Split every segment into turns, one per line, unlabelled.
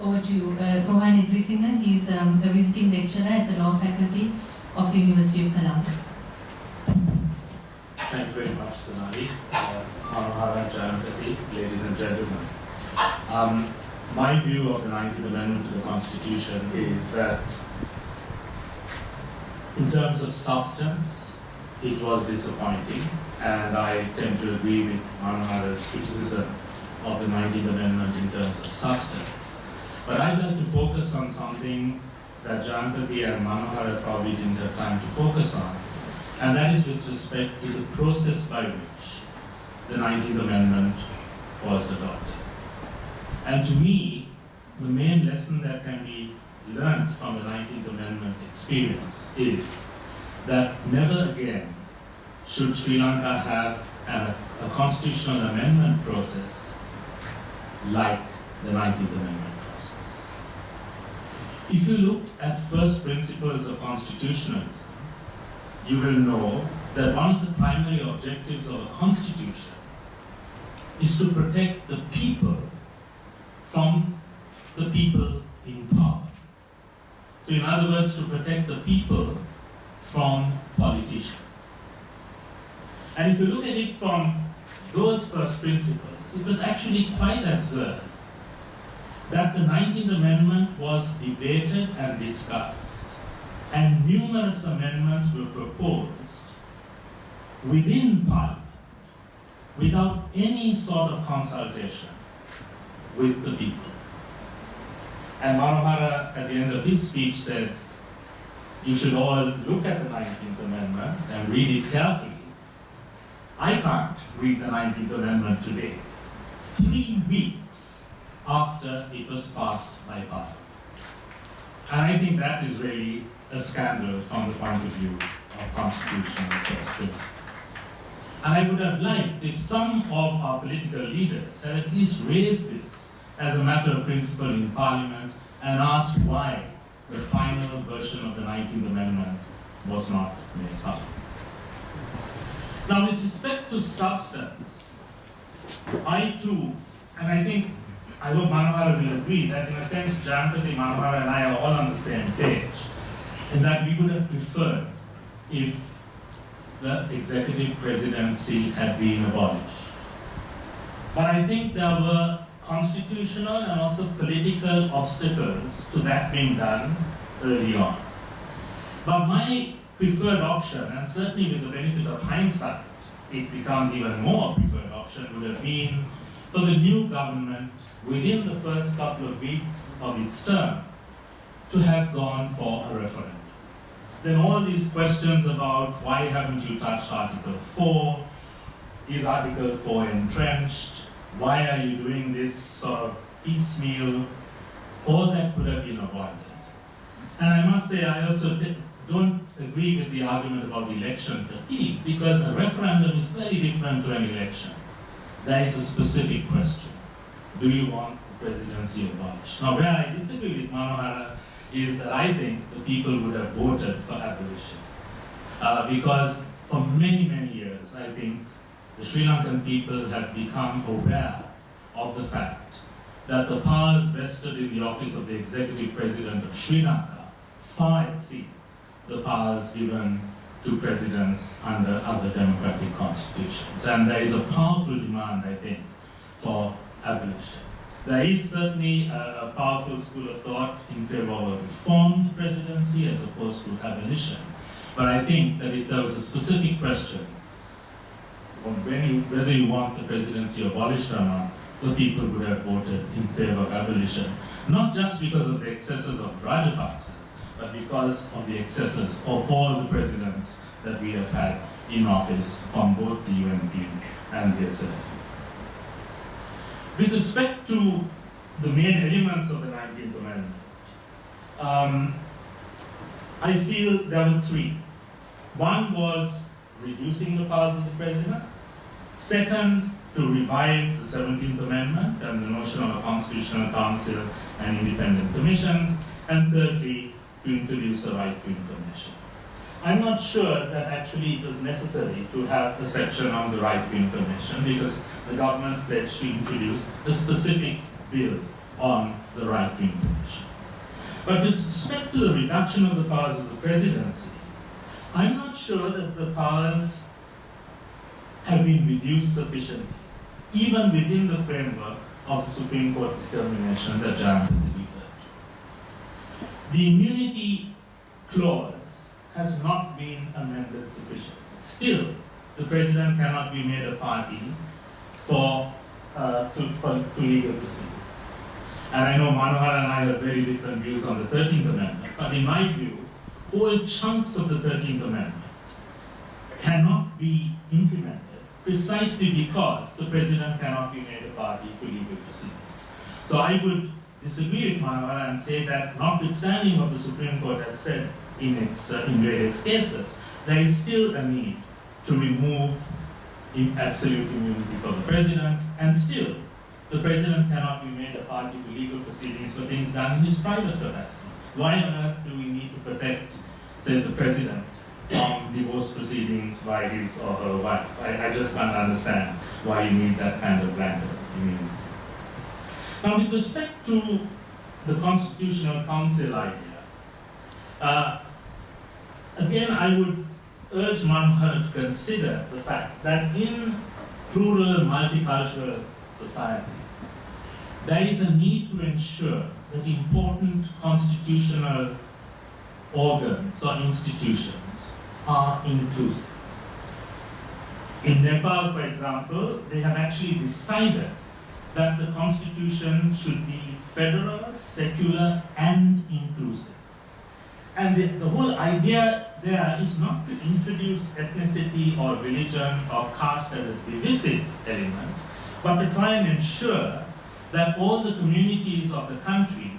over to you. Rohan Edirisinha, he is a visiting lecturer at the Law Faculty of the University of Colombo.
Thank you very much, Sonali. Manohara, Jayanpati, ladies and gentlemen. My view of the 19th Amendment to the Constitution is that in terms of substance, it was disappointing, and I tend to agree with Manohara's criticism of the 19th Amendment in terms of substance. But I'd like to focus on something that Jayanpati and Manohara probably didn't have time to focus on, and that is with respect to the process by which the 19th Amendment was adopted. And to me, the main lesson that can be learned from the 19th Amendment experience is that never again should Sri Lanka have a constitutional amendment process like the 19th Amendment process. If you look at first principles of constitutionalism, you will know that one of the primary objectives of a constitution is to protect the people from the people in power. So in other words, to protect the people from politicians. And if you look at it from those first principles, it was actually quite absurd that the 19th Amendment was debated and discussed, and numerous amendments were proposed within Parliament without any sort of consultation with the people. And Manohara, at the end of his speech, said, you should all look at the 19th Amendment and read it carefully. I can't read the 19th Amendment today, 3 weeks after it was passed by Parliament. And I think that is really a scandal from the point of view of constitutional first principles. And I would have liked if some of our political leaders had at least raised this as a matter of principle in Parliament and asked why the final version of the 19th Amendment was not made public. Now, with respect to substance, I too, and I hope Manohara will agree that in a sense, Jayanpati, Manohara and I are all on the same page, in that we would have preferred if the executive presidency had been abolished. But I think there were constitutional and also political obstacles to that being done early on. But my preferred option, and certainly with the benefit of hindsight, it becomes even more preferred option, would have been for the new government within the first couple of weeks of its term to have gone for a referendum. Then all these questions about why haven't you touched Article 4, is Article 4 entrenched, why are you doing this sort of piecemeal, all that could have been avoided. And I must say, I also don't agree with the argument about election fatigue, because a referendum is very different to an election. There is a specific question. Do you want the presidency abolished? Now, where I disagree with Manohara is that I think the people would have voted for abolition. Because for many, many years, I think the Sri Lankan people have become aware of the fact that the powers vested in the office of the executive president of Sri Lanka far exceed the powers given to presidents under other democratic constitutions. And there is a powerful demand, I think, for abolition. There is certainly a powerful school of thought in favor of a reformed presidency as opposed to abolition. But I think that if there was a specific question on whether you want the presidency abolished or not, the people would have voted in favor of abolition. Not just because of the excesses of the Rajapaksas, but because of the excesses of all the presidents that we have had in office from both the UNDP and the SF. With respect to the main elements of the 19th Amendment, I feel there were 3. One was reducing the powers of the president. Second, to revive the 17th Amendment and the notion of a constitutional council and independent commissions. And thirdly, to introduce a right to information. I'm not sure that actually it was necessary to have a section on the right to information, because the government's pledged to introduce a specific bill on the right to information. But with respect to the reduction of the powers of the presidency, I'm not sure that the powers have been reduced sufficiently, even within the framework of the Supreme Court determination that Jan referred to. The immunity clause has not been amended sufficiently. Still, the president cannot be made a party to legal proceedings. And I know Manohar and I have very different views on the 13th Amendment, but in my view, whole chunks of the 13th Amendment cannot be implemented precisely because the president cannot be made a party to legal proceedings. So I would disagree with Manohar and say that notwithstanding what the Supreme Court has said in various cases, there is still a need to remove absolute immunity for the president, and still the president cannot be made a party to legal proceedings for things done in his private capacity. Why on earth do we need to protect, say, the president from divorce proceedings by his or her wife? I just can't understand why you need that kind of blanket immunity. Now, with respect to the Constitutional Council idea, again, I would urge Manohar to consider the fact that in plural, multicultural societies, there is a need to ensure that important constitutional organs or institutions are inclusive. In Nepal, for example, they have actually decided that the constitution should be federal, secular, and inclusive. And the whole idea there is not to introduce ethnicity or religion or caste as a divisive element, but to try and ensure that all the communities of the country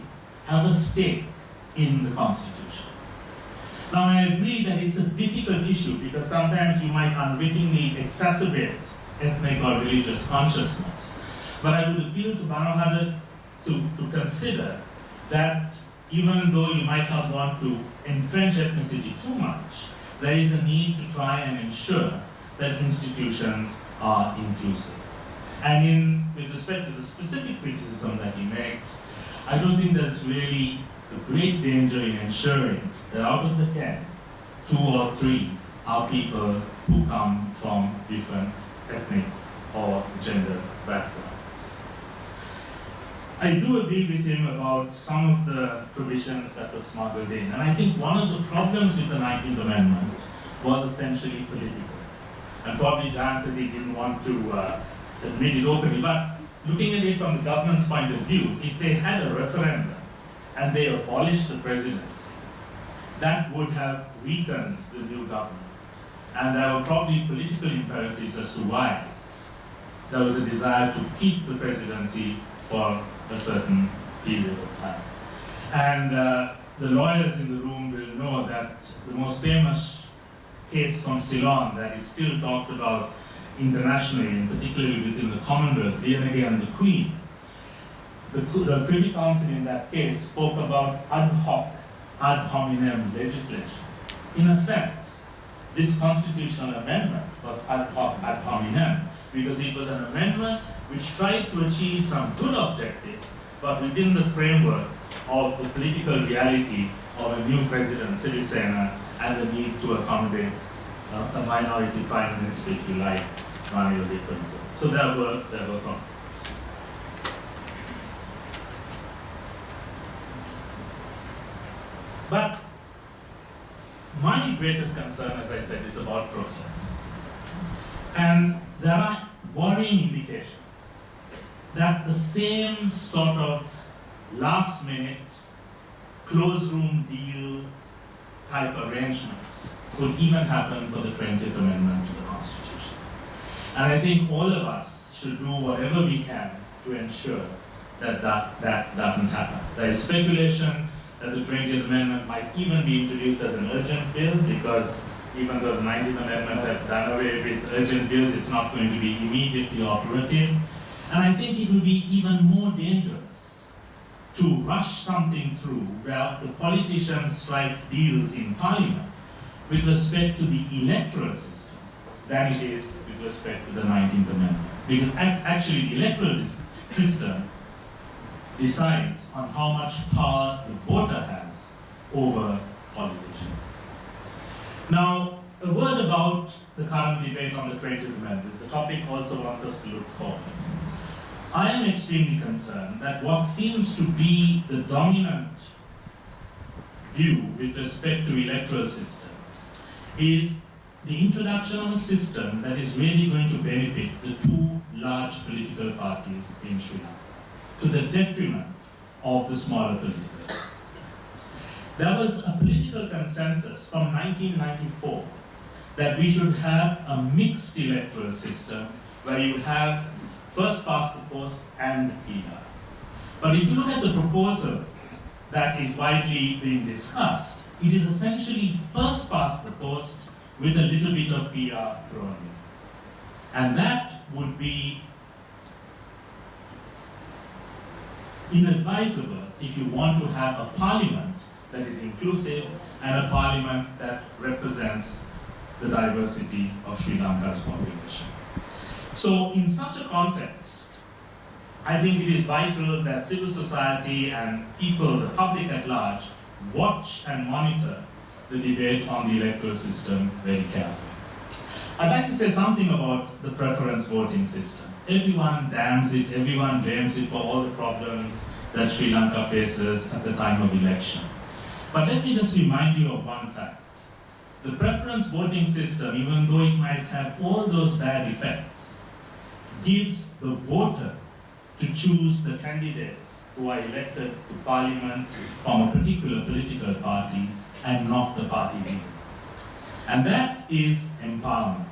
have a stake in the Constitution. Now, I agree that it's a difficult issue because sometimes you might unwittingly exacerbate ethnic or religious consciousness. But I would appeal to Manohar to consider that even though you might not want to entrench ethnicity too much, there is a need to try and ensure that institutions are inclusive. And with respect to the specific criticism that he makes, I don't think there's really a great danger in ensuring that out of the 10, 2 or 3 are people who come from different ethnic or gender backgrounds. I do agree with him about some of the provisions that were smuggled in. And I think one of the problems with the 19th Amendment was essentially political. And probably Jayanthi didn't want to admit it openly, but looking at it from the government's point of view, if they had a referendum and they abolished the presidency, that would have weakened the new government. And there were probably political imperatives as to why there was a desire to keep the presidency for a certain period of time. And the lawyers in the room will know that the most famous case from Ceylon that is still talked about internationally, and particularly within the Commonwealth, Leonardo and the Queen, the Privy Council in that case spoke about ad hoc, ad hominem legislation. In a sense, this constitutional amendment was ad hoc, ad hominem, because it was an amendment which tried to achieve some good objectives, but within the framework of the political reality of a new president, Edirisinha, and the need to accommodate a minority prime minister, if you like, Manuel Dickinson. So there were problems. But my greatest concern, as I said, is about process. And there are worrying indications that the same sort of last-minute, closed-room deal type arrangements could even happen for the 20th Amendment to the Constitution. And I think all of us should do whatever we can to ensure that that doesn't happen. There is speculation that the 20th Amendment might even be introduced as an urgent bill, because even though the 19th Amendment has done away with urgent bills, it's not going to be immediately operative. And I think it will be even more dangerous to rush something through where the politicians strike deals in Parliament with respect to the electoral system than it is with respect to the 19th Amendment. Because actually the electoral system decides on how much power the voter has over politicians. Now, a word about the current debate on the 20th Amendment. The topic also wants us to look forward. I am extremely concerned that what seems to be the dominant view with respect to electoral systems is the introduction of a system that is really going to benefit the two large political parties in Sri Lanka, to the detriment of the smaller political parties. There was a political consensus from 1994 that we should have a mixed electoral system where you have first past the post and PR. But if you look at the proposal that is widely being discussed, it is essentially first past the post with a little bit of PR thrown in. And that would be inadvisable if you want to have a parliament that is inclusive and a parliament that represents the diversity of Sri Lanka's population. So in such a context, I think it is vital that civil society and people, the public at large, watch and monitor the debate on the electoral system very carefully. I'd like to say something about the preference voting system. Everyone damns it, everyone blames it for all the problems that Sri Lanka faces at the time of election. But let me just remind you of one fact. The preference voting system, even though it might have all those bad effects, gives the voter to choose the candidates who are elected to parliament from a particular political party and not the party leader. And that is empowerment.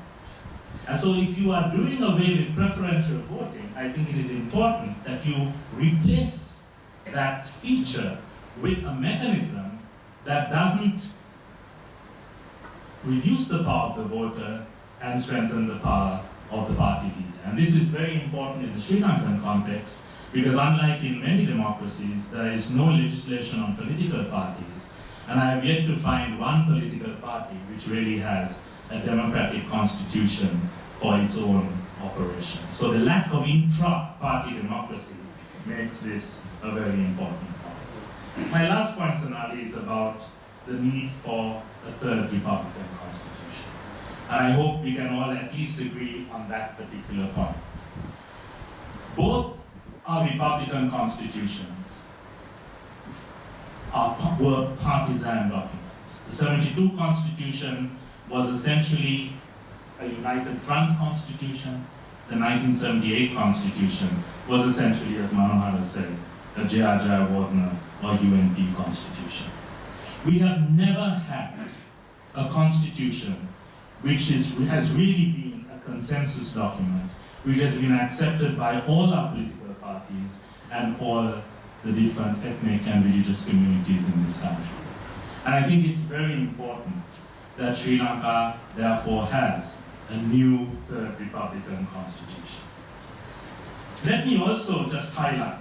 And so if you are doing away with preferential voting, I think it is important that you replace that feature with a mechanism that doesn't reduce the power of the voter and strengthen the power of the party leader. And this is very important in the Sri Lankan context because unlike in many democracies, there is no legislation on political parties. And I have yet to find one political party which really has a democratic constitution for its own operation. So the lack of intra-party democracy makes this a very important point. My last point, Sonali, is about the need for a third Republican constitution. And I hope we can all at least agree on that particular point. Both our Republican constitutions were partisan documents. The 72 Constitution was essentially a United Front Constitution. The 1978 Constitution was essentially, as Manohar said, a J.R. Jayawardena or UNDP Constitution. We have never had a constitution which has really been a consensus document, which has been accepted by all our political parties and all the different ethnic and religious communities in this country. And I think it's very important that Sri Lanka therefore has a new third Republican constitution. Let me also just highlight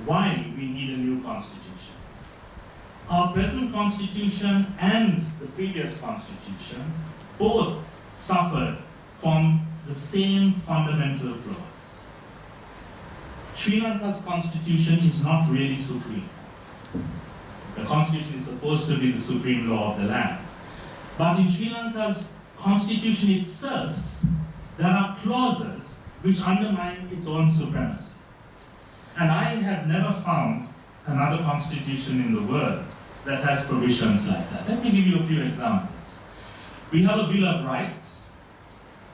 why we need a new constitution. Our present constitution and the previous constitution both suffered from the same fundamental flaws. Sri Lanka's constitution is not really supreme. The constitution is supposed to be the supreme law of the land. But in Sri Lanka's constitution itself, there are clauses which undermine its own supremacy. And I have never found another constitution in the world that has provisions like that. Let me give you a few examples. We have a Bill of Rights,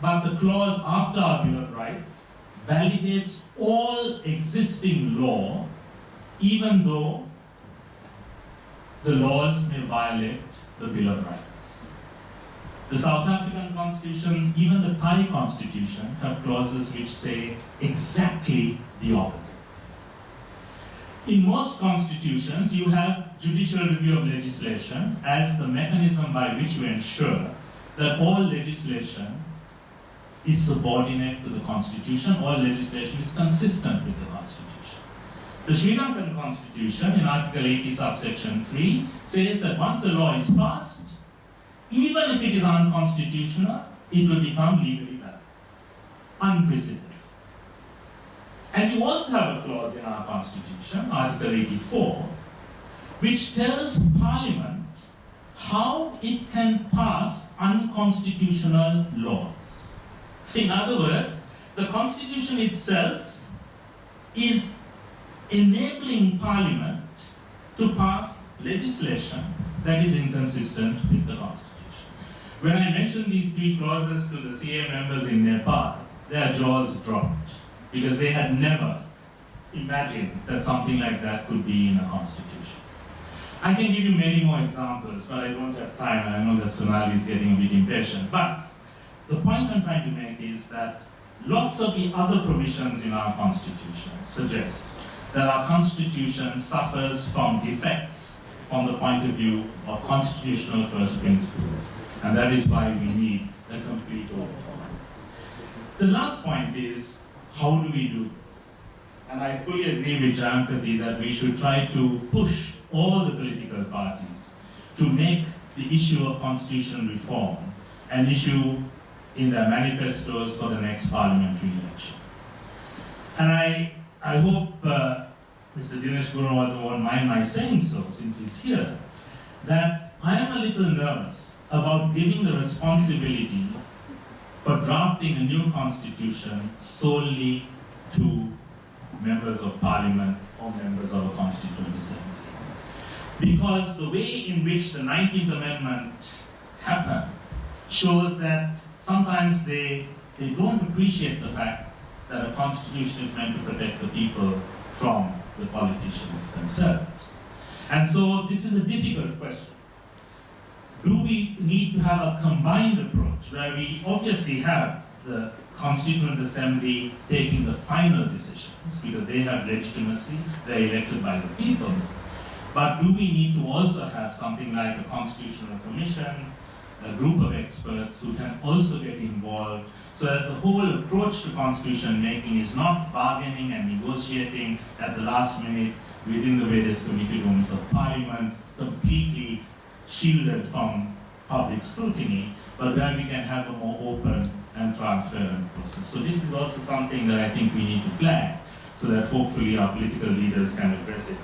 but the clause after our Bill of Rights validates all existing law, even though the laws may violate the Bill of Rights. The South African Constitution, even the Thai Constitution, have clauses which say exactly the opposite. In most constitutions, you have judicial review of legislation as the mechanism by which you ensure that all legislation is subordinate to the Constitution, all legislation is consistent with the Constitution. The Sri Lankan Constitution, in Article 80, subsection 3, says that once a law is passed, even if it is unconstitutional, it will become legally valid. Unprecedented. And you also have a clause in our constitution, Article 84, which tells Parliament how it can pass unconstitutional laws. So in other words, the constitution itself is enabling Parliament to pass legislation that is inconsistent with the constitution. When I mentioned these three clauses to the CA members in Nepal, their jaws dropped because they had never imagined that something like that could be in a constitution. I can give you many more examples, but I don't have time, and I know that Sonali is getting a bit impatient. But the point I'm trying to make is that lots of the other provisions in our constitution suggest that our constitution suffers from defects from the point of view of constitutional first principles, and that is why we need a complete overhaul. The last point is, how do we do this? And I fully agree with Jayampati that we should try to push all the political parties to make the issue of constitutional reform an issue in their manifestos for the next parliamentary election. And I hope Mr. Dinesh Gunawardhan won't mind my saying so, since he's here, that I am a little nervous about giving the responsibility for drafting a new constitution solely to members of parliament or members of a constituent assembly. Because the way in which the 19th Amendment happened shows that sometimes they don't appreciate the fact that a constitution is meant to protect the people from the politicians themselves. And so this is a difficult question. Do we need to have a combined approach where we obviously have the Constituent Assembly taking the final decisions because they have legitimacy, they're elected by the people, but do we need to also have something like a constitutional commission, a group of experts who can also get involved so that the whole approach to constitution making is not bargaining and negotiating at the last minute within the various committee rooms of parliament, completely shielded from public scrutiny, but where we can have a more open and transparent process. So this is also something that I think we need to flag so that hopefully our political leaders can address it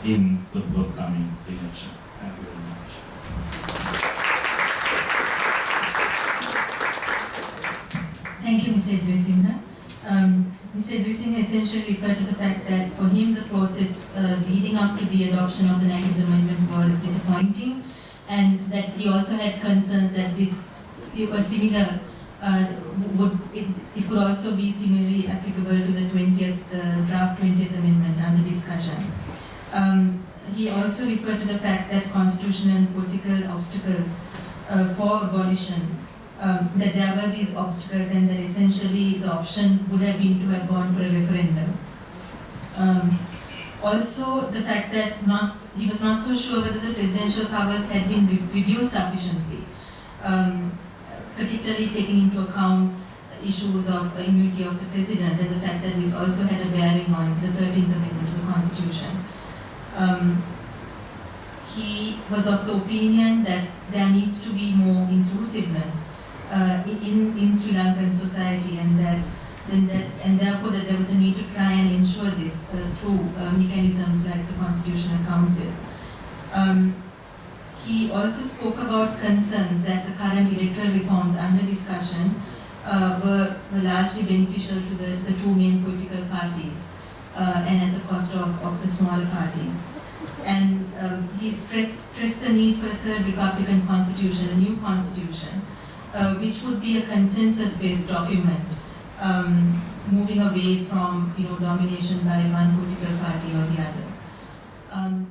in the forthcoming election. Thank you very much.
Thank you, Mr. Edirisinha. Mr. Edirisinha essentially referred to the fact that for him the process leading up to the adoption of the 19th Amendment was disappointing, and that he also had concerns that this a similar it could also be similarly applicable to the draft 20th Amendment under discussion. He also referred to the fact that constitutional and political obstacles for abolition, that there were these obstacles and that essentially the option would have been to have gone for a referendum. Also the fact that he was not so sure whether the presidential powers had been reduced sufficiently, particularly taking into account issues of immunity of the president and the fact that this also had a bearing on the 13th Amendment to the Constitution. He was of the opinion that there needs to be more inclusiveness in Sri Lankan society, and therefore that there was a need to try and ensure this through mechanisms like the Constitutional Council. He also spoke about concerns that the current electoral reforms under discussion were largely beneficial to the two main political parties and at the cost of the smaller parties. And he stressed the need for a third Republican constitution, a new constitution, which would be a consensus-based document, moving away from domination by one political party or the other.